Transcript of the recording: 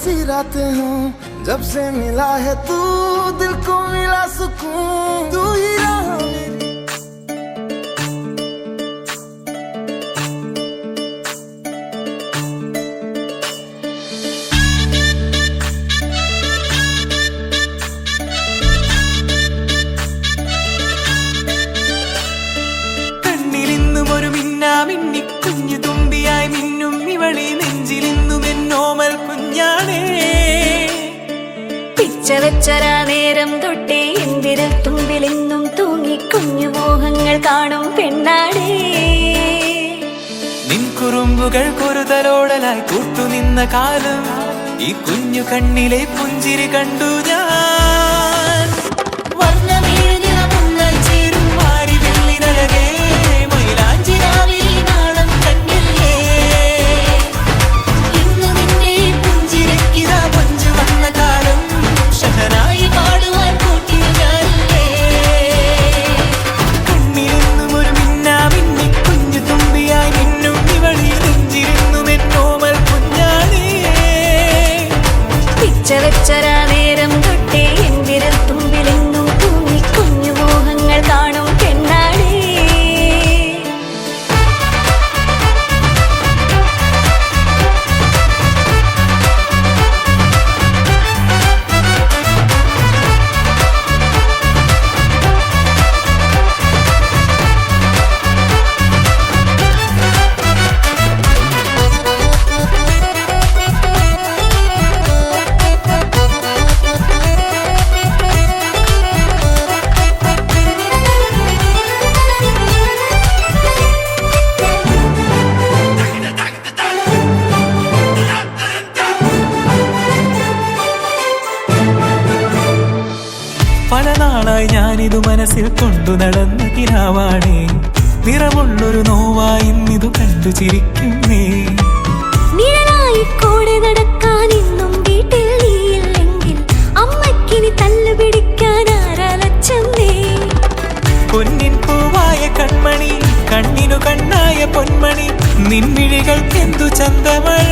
सी रातें हो जब से मिला है तू दिल को मिला सुकून तू ही रहा मेरी മിന്നി കുഞ്ഞു തുമ്പിയായി മിന്നും ഇവളി നെഞ്ചിലിന്നും എന്നോമൽ കുഞ്ഞാണേ പിച്ച വെച്ചരാ നേരം തൊട്ടേ എന്തിരൽ തുമ്പിലെന്നും തൂങ്ങി കുഞ്ഞു മോഹങ്ങൾ കാണും പെണ്ണാടേ നിൻ കുറുമ്പുകൾ കുറുതലോടലായി കൂട്ടുനിന്ന കാലം ഈ കുഞ്ഞു കണ്ണിലെ പുഞ്ചിരി കണ്ടു ഞാൻ വെച്ചരാ നേരം തൊട്ടേ എന്തിരൽ തുമ്പിലെന്നും തൂങ്ങി കുഞ്ഞു മോഹങ്ങൾ കാണും പെണ്ണാടേ പല നാളായി ഞാനിതു മനസ്സിൽ കൊണ്ടു നടന്ന കിനാവാണേ നിറമുള്ളൊരു നോവായി ഇന്നിതു കണ്ടു ചിരിക്കുന്നേ നിഴലായി കൂടെ നടക്കാൻ ഇന്നും വീട്ടിൽ നീയില്ലെങ്കിൽ അമ്മക്കിനി തല്ലു പിടിക്കാൻ ആരാലച്ചമ്മേ പൊന്നിൻ പൂവായ കൺമണി കണ്ണിനു കണ്ണായ പൊന്മണി നിൻമിഴികൾക്കെന്തു ചന്തമഴ